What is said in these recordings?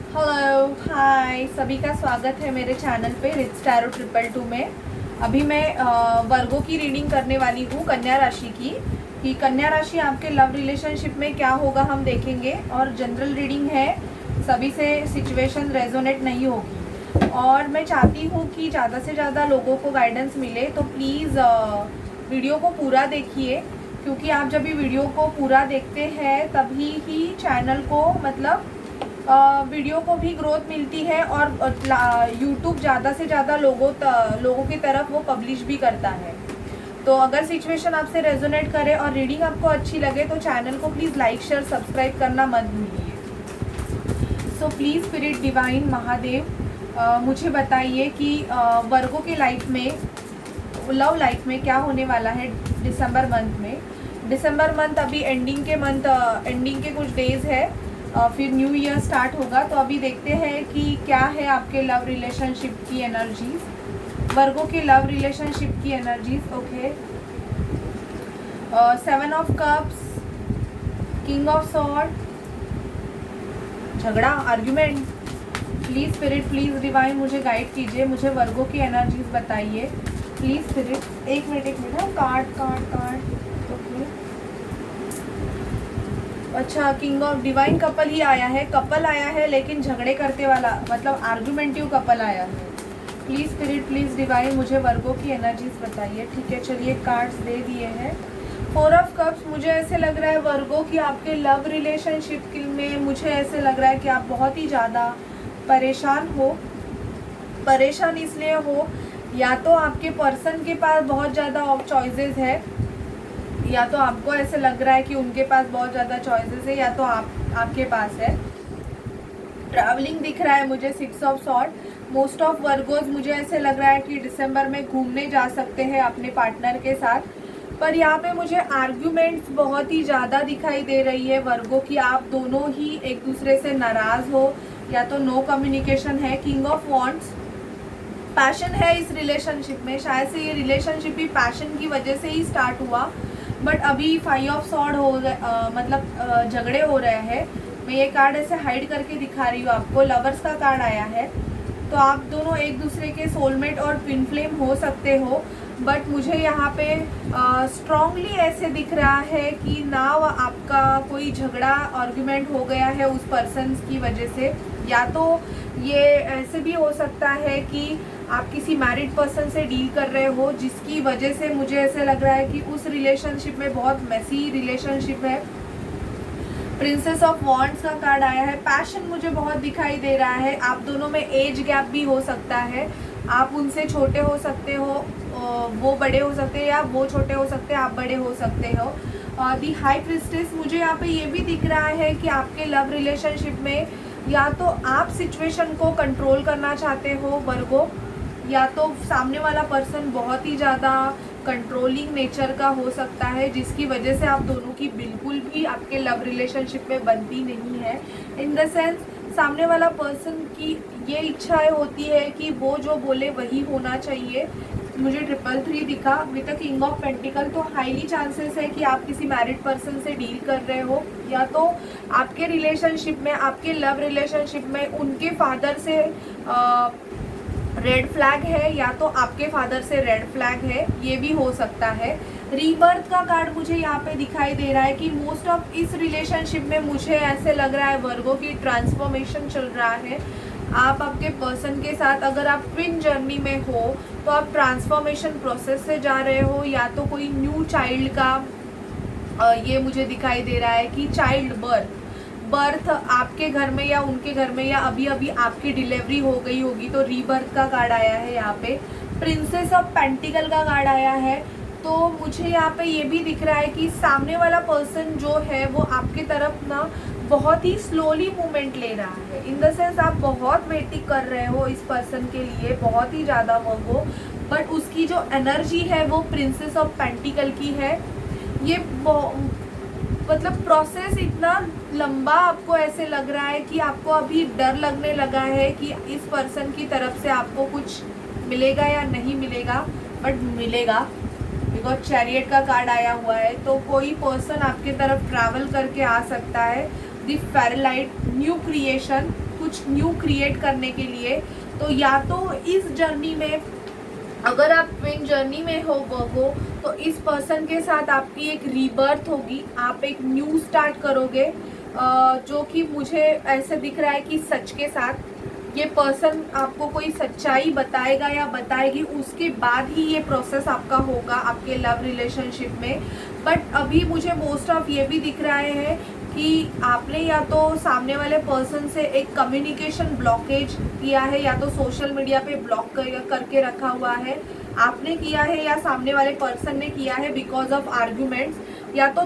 Hello hi, सभी का स्वागत है मेरे चैनल पे रिच टैरो 222 में। अभी मैं वर्गो की रीडिंग करने वाली हूँ, कन्या राशि की। कि कन्या राशि आपके लव रिलेशनशिप में क्या होगा हम देखेंगे। और जनरल रीडिंग है, सभी से सिचुएशन रेजोनेट नहीं होगी। और मैं चाहती हूँ कि ज़्यादा से ज़्यादा लोगों को गाइडेंस मिले, तो प्लीज़ वीडियो को पूरा देखिए। क्योंकि आप जब भी वीडियो को पूरा देखते हैं तभी ही चैनल को वीडियो को भी ग्रोथ मिलती है, और यूट्यूब ज़्यादा से ज़्यादा लोगों की तरफ वो पब्लिश भी करता है। तो अगर सिचुएशन आपसे रेजोनेट करे और रीडिंग आपको अच्छी लगे तो चैनल को प्लीज़ लाइक शेयर सब्सक्राइब करना मत भूलिए। So please spirit divine Mahadev, मुझे बताइए कि वर्गो के लाइफ में, लव लाइफ में क्या होने वाला है दिसंबर मंथ में। दिसंबर मंथ अभी एंडिंग के कुछ डेज है, फिर न्यू ईयर स्टार्ट होगा। तो अभी देखते हैं कि क्या है आपके लव रिलेशनशिप की एनर्जीज, वर्गो के लव रिलेशनशिप की energies. Okay, 7 of cups, king of sword, झगड़ा, argument. Please spirit, please divine मुझे गाइड कीजिए, मुझे वर्गो की एनर्जीज बताइए प्लीज़ स्पिरिट। एक मिनट कार्ड। ओके, अच्छा, किंग ऑफ डिवाइन कपल ही आया है, कपल आया है लेकिन झगड़े करते वाला, मतलब आर्गुमेंटिव कपल आया है। प्लीज़ स्पिरिट, प्लीज़ डिवाइन मुझे वर्गो की एनर्जीज बताइए। ठीक है, चलिए कार्ड्स दे दिए हैं। 4 ऑफ कप्स, मुझे ऐसे लग रहा है वर्गो की आपके लव रिलेशनशिप में, मुझे ऐसे लग रहा है कि आप बहुत ही ज़्यादा परेशान हो। परेशान इसलिए हो, या तो आपके पर्सन के पास बहुत ज़्यादा चॉइसेस है, या तो आपको ऐसे लग रहा है कि उनके पास बहुत ज़्यादा चॉइसेस है, या तो आपके पास है। ट्रैवलिंग दिख रहा है मुझे, 6 of sword. Most of Virgos मुझे ऐसे लग रहा है कि दिसंबर में घूमने जा सकते हैं अपने पार्टनर के साथ। पर यहाँ पे मुझे आर्ग्यूमेंट्स बहुत ही ज़्यादा दिखाई दे रही है वर्गो की, आप दोनों ही एक दूसरे से नाराज़ हो, या तो नो कम्युनिकेशन है। किंग ऑफ वॉन्ड्स, पैशन है इस रिलेशनशिप में, शायद से ये रिलेशनशिप भी पैशन की वजह से ही स्टार्ट हुआ। बट अभी 5 ऑफ सॉर्ड हो गए, मतलब झगड़े हो रहे हैं। मैं ये कार्ड ऐसे हाइड करके दिखा रही हूँ आपको, लवर्स का कार्ड आया है। तो आप दोनों एक दूसरे के सोलमेट और ट्विन फ्लेम हो सकते हो। बट मुझे यहाँ पे स्ट्रांगली ऐसे दिख रहा है कि ना आपका कोई झगड़ा आर्गुमेंट हो गया है उस पर्सन की वजह से, या तो ये ऐसे भी हो सकता है कि आप किसी मैरिड पर्सन से डील कर रहे हो, जिसकी वजह से मुझे ऐसे लग रहा है कि उस रिलेशनशिप में बहुत मेसी रिलेशनशिप है। प्रिंसेस ऑफ वॉन्ड्स का कार्ड आया है। पैशन मुझे बहुत दिखाई दे रहा है, आप दोनों में एज गैप भी हो सकता है, आप उनसे छोटे हो सकते हो, वो बड़े हो सकते हैं, या वो छोटे हो सकते हैं, आप बड़े हो सकते हो। दी हाई प्रिस्टेस, मुझे यहाँ पे ये भी दिख रहा है कि आपके लव रिलेशनशिप में या तो आप सिचुएशन को कंट्रोल करना चाहते हो वर्गो, या तो सामने वाला पर्सन बहुत ही ज़्यादा कंट्रोलिंग नेचर का हो सकता है, जिसकी वजह से आप दोनों की बिल्कुल भी आपके लव रिलेशनशिप में बनती नहीं है। इन द सेंस, सामने वाला पर्सन की ये इच्छाएं होती है कि वो जो बोले वही होना चाहिए। मुझे 333 दिखा with the king of pentacle, तो हाईली चांसेस है कि आप किसी मैरिड पर्सन से डील कर रहे हो, या तो आपके रिलेशनशिप में, आपके लव रिलेशनशिप में उनके फादर से रेड फ्लैग है, या तो आपके फादर से रेड फ्लैग है, ये भी हो सकता है। रीबर्थ का कार्ड मुझे यहाँ पे दिखाई दे रहा है कि मोस्ट ऑफ इस रिलेशनशिप में मुझे ऐसे लग रहा है वर्गो की ट्रांसफॉर्मेशन चल रहा है। आप आपके पर्सन के साथ, अगर आप ट्विन जर्नी में हो तो आप ट्रांसफॉर्मेशन प्रोसेस से जा रहे हो, या तो कोई न्यू चाइल्ड का ये मुझे दिखाई दे रहा है कि चाइल्ड बर्थ आपके घर में या उनके घर में, या अभी अभी आपकी डिलीवरी हो गई होगी, तो रीबर्थ का कार्ड आया है यहाँ पे। प्रिंसेस ऑफ पेंटिकल का कार्ड आया है। तो मुझे यहाँ पे ये भी दिख रहा है कि सामने वाला पर्सन जो है वो आपकी तरफ ना बहुत ही स्लोली मूवमेंट ले रहा है। इन द सेंस, आप बहुत वेटिंग कर रहे हो इस पर्सन के लिए, बहुत ही ज़्यादा वो, बट उसकी जो एनर्जी है वो प्रिंसेस ऑफ पेंटिकल की है। ये मतलब प्रोसेस इतना लंबा आपको ऐसे लग रहा है कि आपको अभी डर लगने लगा है कि इस पर्सन की तरफ से आपको कुछ मिलेगा या नहीं मिलेगा, बट मिलेगा, बिकॉज चैरियट का कार्ड आया हुआ है। तो कोई पर्सन आपके तरफ ट्रैवल करके आ सकता है। द फेरलाइट, न्यू क्रिएशन, कुछ कुछ न्यू क्रिएट करने के लिए। तो या तो इस जर्नी में, अगर आप ट्विन जर्नी में हो वर्गो, तो इस पर्सन के साथ आपकी एक रीबर्थ होगी, आप एक न्यू स्टार्ट करोगे, जो कि मुझे ऐसे दिख रहा है कि सच के साथ ये पर्सन आपको कोई सच्चाई बताएगा या बताएगी, उसके बाद ही ये प्रोसेस आपका होगा आपके लव रिलेशनशिप में। बट अभी मुझे मोस्ट ऑफ ये भी दिख रहा है कि आपने या तो सामने वाले पर्सन से एक कम्युनिकेशन ब्लॉकेज किया है, या तो सोशल मीडिया पे ब्लॉक करके रखा हुआ है आपने किया है, या सामने वाले पर्सन ने किया है बिकॉज ऑफ आर्ग्यूमेंट्स, या तो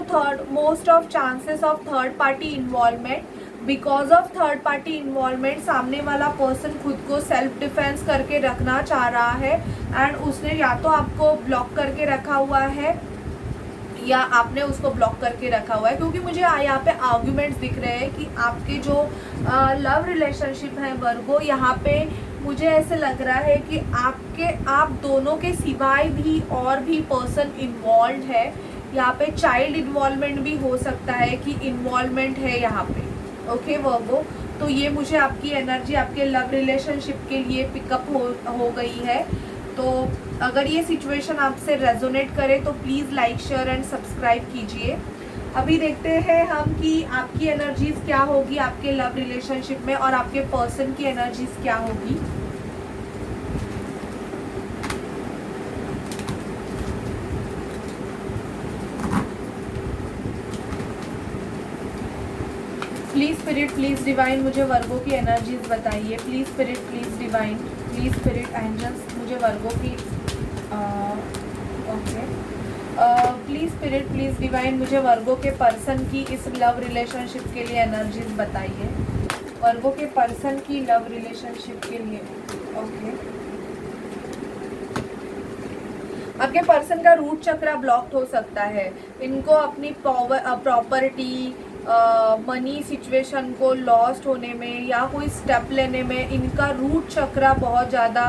most of chances of third party involvement. Because of third party involvement सामने वाला पर्सन खुद को सेल्फ डिफेंस करके रखना चाह रहा है, एंड उसने या तो आपको ब्लॉक करके रखा हुआ है या आपने उसको ब्लॉक करके रखा हुआ है। क्योंकि मुझे यहाँ पे आर्ग्यूमेंट्स दिख रहे हैं कि आपके जो लव रिलेशनशिप है वर्गो, यहाँ पे मुझे ऐसे लग रहा है कि आप दोनों के सिवाय भी और भी पर्सन इन्वॉल्व है। यहाँ पे चाइल्ड इन्वॉल्वमेंट भी हो सकता है कि इन्वॉल्वमेंट है यहाँ पे। ओके वर्गो, तो ये मुझे आपकी एनर्जी आपके लव रिलेशनशिप के लिए पिकअप हो गई है। तो अगर ये सिचुएशन आपसे रेजोनेट करे तो please like share and subscribe कीजिए। अभी देखते हैं हम कि आपकी एनर्जीज क्या होगी आपके लव रिलेशनशिप में, और आपके पर्सन की एनर्जीज क्या होगी। प्लीज स्पिरिट, प्लीज डिवाइन, मुझे वर्गो की एनर्जीज बताइए। Please spirit, please divine, please spirit angels, मुझे वर्गो की okay please spirit, please divine, मुझे वर्गो के पर्सन की इस लव रिलेशनशिप के लिए एनर्जीज बताइए। वर्गो के पर्सन की लव रिलेशनशिप के लिए ओके आपके पर्सन का रूट चक्रा ब्लॉक्ड हो सकता है। इनको अपनी प्रॉपर्टी, मनी सिचुएशन को लॉस्ट होने में या कोई स्टेप लेने में इनका रूट चक्रा बहुत ज़्यादा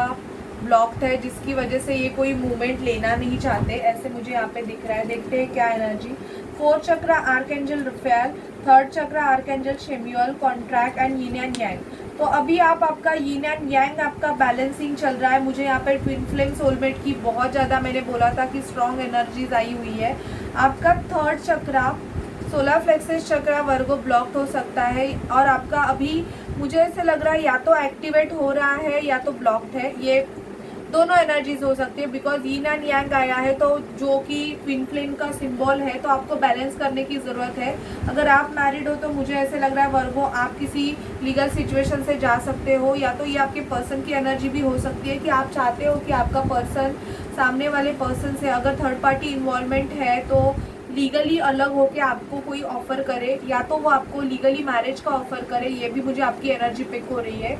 ब्लॉक्ड है, जिसकी वजह से ये कोई मूवमेंट लेना नहीं चाहते, ऐसे मुझे यहाँ पे दिख रहा है। देखते हैं क्या energy. Fourth chakra archangel Raphael, third chakra archangel Chamuel, contract and yin and yang. तो अभी आपका यिन एंड यांग आपका बैलेंसिंग चल रहा है। मुझे यहाँ पे ट्विन फ्लेम सोलमेट की बहुत ज़्यादा, मैंने बोला था कि स्ट्रॉन्ग एनर्जीज आई हुई है। आपका थर्ड चक्रा सोलर प्लेक्सस चक्रा वर्गो ब्लॉक्ड हो सकता है, और आपका अभी मुझे ऐसे लग रहा है या तो एक्टिवेट हो रहा है या तो ब्लॉक्ड है। ये दोनों एनर्जीज हो सकती है, बिकॉज यिन एंड यांग आया है तो जो कि ट्विन फ्लेम का सिंबल है, तो आपको बैलेंस करने की ज़रूरत है। अगर आप मैरिड हो तो मुझे ऐसे लग रहा है वर्गो आप किसी लीगल सिचुएशन से जा सकते हो, या तो ये आपके पर्सन की एनर्जी भी हो सकती है कि आप चाहते हो कि आपका पर्सन सामने वाले पर्सन से अगर थर्ड पार्टी इन्वॉल्वमेंट है तो लीगली अलग होके आपको कोई ऑफर करे, या तो वो आपको लीगली मैरिज का ऑफर करे। ये भी मुझे आपकी एनर्जी पिक हो रही है।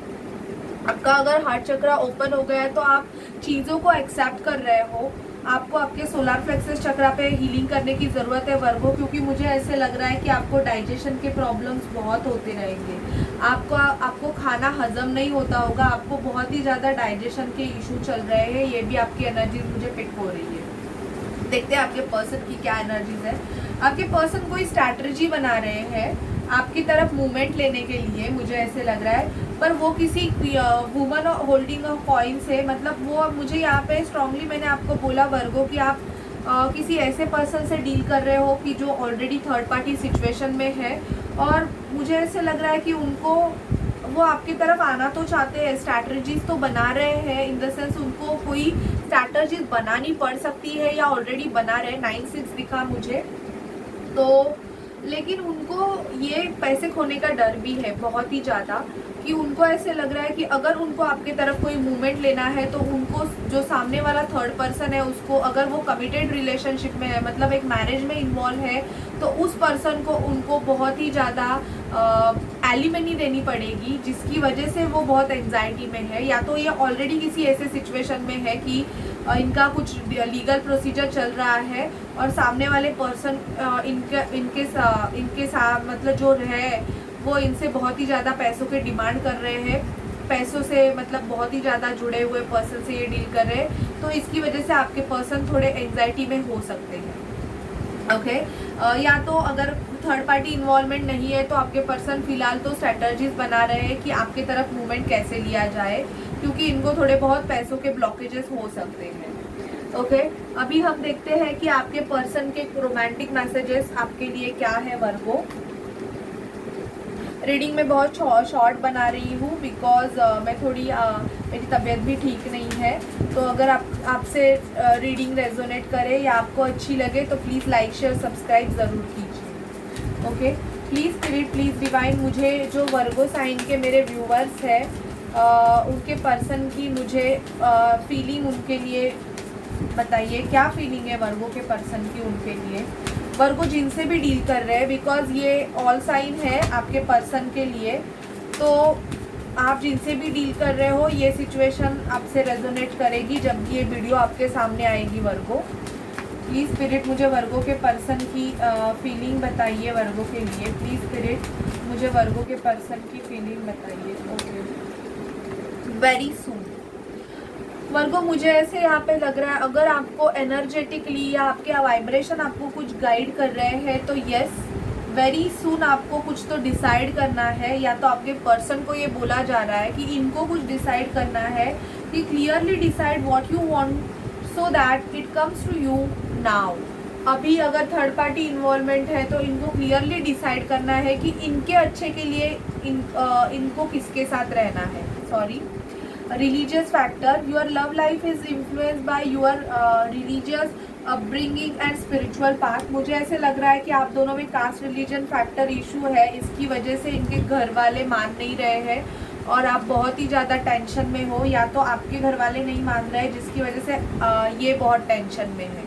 आपका अगर हार्ट चक्रा ओपन हो गया है तो आप चीज़ों को एक्सेप्ट कर रहे हो। आपको आपके सोलर प्लेक्सस चक्रा पे हीलिंग करने की ज़रूरत है वर्गो, क्योंकि मुझे ऐसे लग रहा है कि आपको डाइजेशन के प्रॉब्लम्स बहुत होते रहेंगे। आपको खाना हजम नहीं होता होगा, आपको बहुत ही ज़्यादा डाइजेशन के इशू चल रहे हैं। ये भी आपकी एनर्जीज मुझे पिक हो रही है। देखते हैं आपके पर्सन की क्या एनर्जीज है। आपके पर्सन कोई स्ट्रैटेजी बना रहे हैं आपकी तरफ मूवमेंट लेने के लिए, मुझे ऐसे लग रहा है, पर वो किसी वुमन होल्डिंग अ कॉइन से, मतलब वो मुझे यहाँ पे स्ट्रांगली मैंने आपको बोला वर्गो कि आप किसी ऐसे पर्सन से डील कर रहे हो कि जो ऑलरेडी थर्ड पार्टी सिचुएशन में है, और मुझे ऐसे लग रहा है कि उनको वो आपकी तरफ आना तो चाहते हैं, स्ट्रैटेजीज तो बना रहे हैं, इन द सेंस उनको कोई स्ट्रैटेजीज बनानी पड़ सकती है या ऑलरेडी बना रहे। 9-6 दिखा मुझे तो, लेकिन उनको ये पैसे खोने का डर भी है बहुत ही ज़्यादा, कि उनको ऐसे लग रहा है कि अगर उनको आपके तरफ कोई मूवमेंट लेना है तो उनको जो सामने वाला थर्ड पर्सन है उसको, अगर वो कमिटेड रिलेशनशिप में है, मतलब एक मैरिज में इन्वॉल्व है, तो उस पर्सन को उनको बहुत ही ज़्यादा एलिमनी देनी पड़ेगी, जिसकी वजह से वो बहुत एंजाइटी में है। या तो ये ऑलरेडी किसी ऐसे सिचुएशन में है कि इनका कुछ लीगल प्रोसीजर चल रहा है और सामने वाले पर्सन इनके साथ मतलब जो है वो इनसे बहुत ही ज़्यादा पैसों के डिमांड कर रहे हैं, पैसों से मतलब बहुत ही ज़्यादा जुड़े हुए पर्सन से ये डील कर रहे हैं, तो इसकी वजह से आपके पर्सन थोड़े एंजाइटी में हो सकते हैं। ओके या तो अगर थर्ड पार्टी इन्वॉल्वमेंट नहीं है तो आपके पर्सन फिलहाल तो स्ट्रेटजीज बना रहे हैं कि आपके तरफ मूवमेंट कैसे लिया जाए, क्योंकि इनको थोड़े बहुत पैसों के ब्लॉकेजेस हो सकते हैं। ओके, अभी हम देखते हैं कि आपके पर्सन के रोमांटिक मैसेजेस आपके लिए क्या है वर्गो। रीडिंग में बहुत शॉर्ट बना रही हूँ बिकॉज मैं थोड़ी मेरी तबीयत भी ठीक नहीं है। तो अगर आपसे रीडिंग रेजोनेट करे या आपको अच्छी लगे तो प्लीज़ लाइक शेयर सब्सक्राइब ज़रूर कीजिए। Okay, please spirit please divine, मुझे जो वर्गो साइन के मेरे व्यूवर्स हैं उनके पर्सन की मुझे फीलिंग उनके लिए बताइए। क्या फीलिंग है वर्गो के पर्सन की उनके लिए, वर्गो जिनसे भी डील कर रहे हैं, बिकॉज ये ऑल साइन है आपके पर्सन के लिए। तो आप जिनसे भी डील कर रहे हो ये सिचुएशन आपसे रेजोनेट करेगी जब ये वीडियो आपके सामने आएगी वर्गो। प्लीज़ स्पिरिट मुझे वर्गो के पर्सन की फीलिंग बताइए वर्गो के लिए। प्लीज़ स्पिरिट मुझे वर्गो के पर्सन की फीलिंग बताइए। ओके, वेरी सून वर्गो, मुझे ऐसे यहाँ पे लग रहा है अगर आपको एनर्जेटिकली या आपके वाइब्रेशन आपको कुछ गाइड कर रहे हैं तो यस, वेरी सून आपको कुछ तो डिसाइड करना है, या तो आपके पर्सन को ये बोला जा रहा है कि इनको कुछ डिसाइड करना है कि clearly decide what you want so that it comes to you now. अभी अगर थर्ड पार्टी इन्वॉल्वमेंट है तो इनको क्लियरली डिसाइड करना है कि इनके अच्छे के लिए इनको किसके साथ रहना है। Sorry, religious factor, your love life is influenced by your religious upbringing and spiritual path। मुझे ऐसे लग रहा है कि आप दोनों में कास्ट रिलीजन फैक्टर इशू है, इसकी वजह से इनके घर वाले मान नहीं रहे हैं और आप बहुत ही ज़्यादा टेंशन में हो, या तो आपके घर वाले नहीं मान रहे जिसकी वजह से ये बहुत टेंशन में है।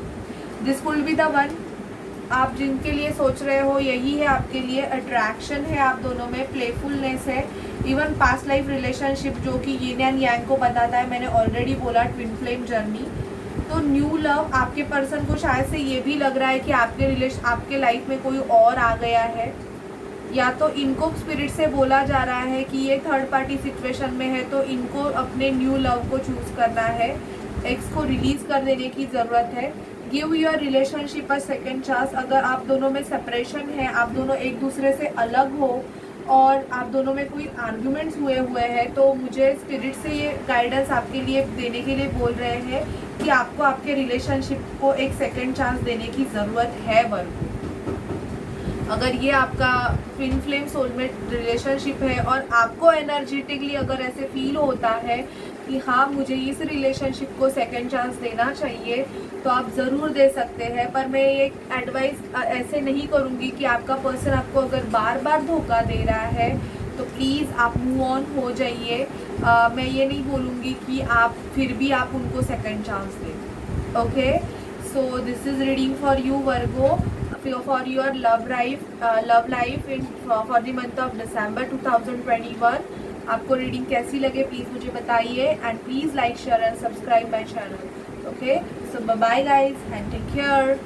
This will be the one, आप जिनके लिए सोच रहे हो यही है आपके लिए। अट्रैक्शन है आप दोनों में, प्लेफुलनेस है, इवन पास्ट लाइफ रिलेशनशिप जो कि यिन एंड यांग को बताता है, मैंने ऑलरेडी बोला, ट्विन फ्लेम जर्नी। तो न्यू लव, आपके पर्सन को शायद से ये भी लग रहा है कि आपके लाइफ में कोई और आ गया है, या तो इनको स्पिरिट से बोला जा रहा है कि ये थर्ड पार्टी सिचुएशन में है तो इनको अपने न्यू लव को चूज़ करना है, एक्स को रिलीज़ कर देने की ज़रूरत है। Give your relationship a second chance. अगर आप दोनों में सेपरेशन है, आप दोनों एक दूसरे से अलग हो और आप दोनों में कोई आर्ग्यूमेंट्स हुए हैं, तो मुझे स्पिरिट से ये गाइडेंस आपके लिए देने के लिए बोल रहे हैं कि आपको आपके रिलेशनशिप को एक सेकेंड चांस देने की ज़रूरत है वर्गो। अगर ये आपका ट्विन फ्लेम सोलमेट रिलेशनशिप है और आपको एनर्जेटिकली अगर ऐसे फील होता है कि हाँ मुझे इस रिलेशनशिप को सेकंड चांस देना चाहिए, तो आप ज़रूर दे सकते हैं। पर मैं ये एडवाइस ऐसे नहीं करूँगी कि आपका पर्सन आपको अगर बार बार धोखा दे रहा है तो प्लीज़ आप मूव ऑन हो जाइए। मैं ये नहीं बोलूँगी कि आप फिर भी आप उनको सेकंड चांस दें। Okay, so this is reading for you Virgo, for your love life in for the month of December 2021। आपको रीडिंग कैसी लगे प्लीज़ मुझे बताइए, and please like share and subscribe my channel. Okay, so bye guys and take care.